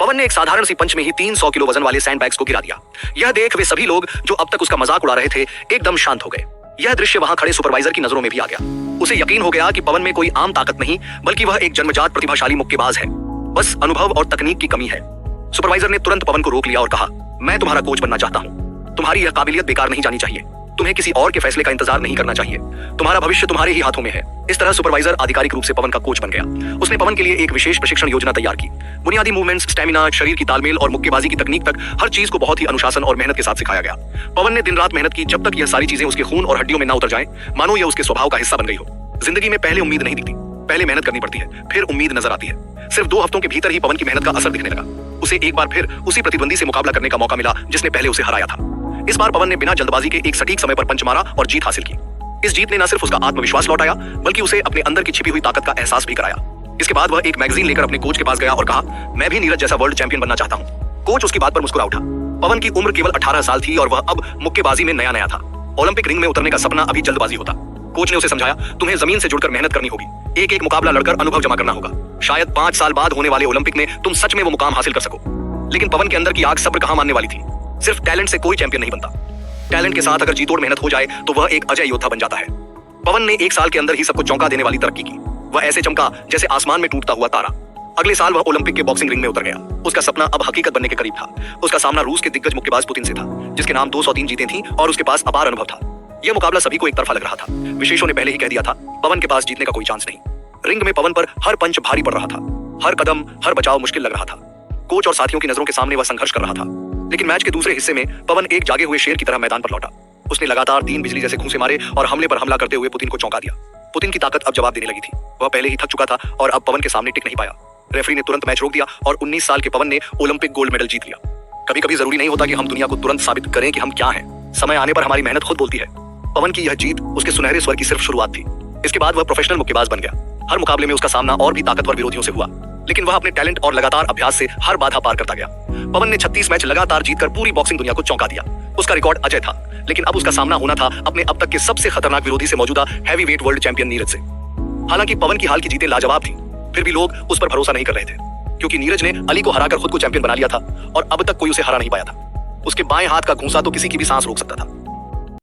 पवन ने एक साधारण सी पंच में ही 300 किलो वजन वाले सैंडबैग्स को गिरा दिया। यह देख वे सभी लोग जो अब तक उसका मजाक उड़ा रहे थे एकदम शांत हो गए। यह दृश्य वहां खड़े सुपरवाइजर की नजरों में भी आ गया। उसे यकीन हो गया कि पवन में कोई आम ताकत नहीं बल्कि वह एक जन्मजात प्रतिभाशाली मुक्केबाज है। बस अनुभव और तकनीक की कमी है। सुपरवाइजर ने तुरंत पवन को रोक लिया और कहा, मैं तुम्हारा कोच बनना चाहता हूँ। तुम्हारी यह काबिलियत बेकार नहीं जानी चाहिए। तुम्हें किसी और के फैसले का इंतजार नहीं करना चाहिए। तुम्हारा भविष्य तुम्हारे ही हाथों में है। इस तरह सुपरवाइजर आधिकारिक रूप से पवन का कोच बन गया। उसने पवन के लिए एक विशेष प्रशिक्षण योजना तैयार की। बुनियादी मूवमेंट्स, स्टैमिना, शरीर की तालमेल और मुक्केबाजी की तकनीक तक हर चीज को बहुत ही अनुशासन और मेहनत के साथ सिखाया गया। पवन ने दिन रात मेहनत की जब तक यह सारी चीजें उसके खून और हड्डियों में ना उतर जाएं, मानो यह उसके स्वभाव का हिस्सा बन गई हो। जिंदगी में पहले उम्मीद नहीं दिखती, पहले मेहनत करनी पड़ती है, फिर उम्मीद नजर आती है। सिर्फ 2 हफ्तों के भीतर ही पवन की मेहनत का असर दिखने लगा। उसे एक बार फिर उसी प्रतिद्वंदी से मुकाबला करने का मौका मिला जिसने पहले उसे हराया था। इस बार पवन ने बिना जल्दबाजी के एक सटीक समय पर पंच मारा और जीत हासिल की। इस जीत ने न सिर्फ उसका आत्मविश्वास लौटाया बल्कि उसे अपने अंदर की छिपी हुई ताकत का एहसास भी कराया। इसके बाद वह एक मैगजीन लेकर अपने कोच के पास गया और कहा, मैं भी नीरज जैसा वर्ल्ड चैंपियन बनना चाहता हूँ। कोच उसकी बात पर मुस्कुरा उठा। पवन की उम्र केवल 18 साल थी और वह अब मुक्केबाजी में नया था। ओलंपिक रिंग में उतरने का सपना अभी जल्दबाजी होता। कोच ने उसे समझाया, तुम्हें जमीन से जुड़कर मेहनत करनी होगी। एक मुकाबला लड़कर अनुभव जमा करना होगा। शायद 5 साल बाद होने वाले ओलंपिक में तुम सच में वो मुकाम हासिल कर सको। लेकिन पवन के अंदर की आग सब्र कहां मानने वाली थी। सिर्फ टैलेंट से कोई चैंपियन नहीं बनता। टैलेंट के साथ अगर जीतोड़ मेहनत हो जाए तो वह एक अजय योद्धा बन जाता है। पवन ने 1 साल के अंदर ही सबको चौंका देने वाली तरक्की की। वह ऐसे चमका जैसे आसमान में टूटता हुआ तारा। अगले साल वह ओलंपिक के बॉक्सिंग रिंग में उतर गया। उसका सपना अब हकीकत बनने के करीब था। उसका सामना रूस के दिग्गज मुक्केबाज पुतिन से था, जिसके नाम 203 जीतें थी और उसके पास अपार अनुभव था। यह मुकाबला सभी को एक तरफा लग रहा था। विशेषों ने पहले ही कह दिया था, पवन के पास जीतने का कोई चांस नहीं। रिंग में पवन पर हर पंच भारी पड़ रहा था। हर कदम, हर बचाव मुश्किल लग रहा था। कोच और साथियों की नजरों के सामने वह संघर्ष कर रहा था। लेकिन मैच के दूसरे हिस्से में पवन एक जागे हुए शेर की तरह मैदान पर लौटा। उसने लगातार 3 बिजली जैसे घूंसे मारे और हमले पर हमला करते हुए पुतिन को चौंका दिया। पुतिन की ताकत अब जवाब देने लगी थी। वह पहले ही थक चुका था और अब पवन के सामने टिक नहीं पाया। रेफरी ने तुरंत मैच रोक दिया और 19 साल के पवन ने ओलंपिक गोल्ड मेडल जीत लिया। कभी कभी जरूरी नहीं होता कि हम दुनिया को तुरंत साबित करें कि हम क्या हैं। समय आने पर हमारी मेहनत खुद बोलती है। पवन की यह जीत उसके सुनहरे स्वर की सिर्फ शुरुआत थी। इसके बाद वह प्रोफेशनल मुक्केबाज बन गया। हर मुकाबले में उसका सामना और भी ताकतवर विरोधियों से हुआ, लेकिन वह अपने टैलेंट और लगातार अभ्यास से हर बाधा पार करता गया। पवन ने 36 मैच लगातार जीतकर पूरी बॉक्सिंग दुनिया को चौंका दिया। उसका रिकॉर्ड अजय था, लेकिन अब उसका सामना होना था अपने अब तक के सबसे खतरनाक विरोधी से, मौजूदा हैवीवेट वर्ल्ड चैंपियन नीरज से। हालांकि पवन की हाल की जीतें लाजवाब थी, फिर भी लोग उस पर भरोसा नहीं कर रहे थे, क्योंकि नीरज ने अली को हराकर खुद को चैंपियन बना लिया था और अब तक कोई उसे हरा नहीं पाया था। उसके बाएं हाथ का घूंसा तो किसी की भी सांस रोक सकता था।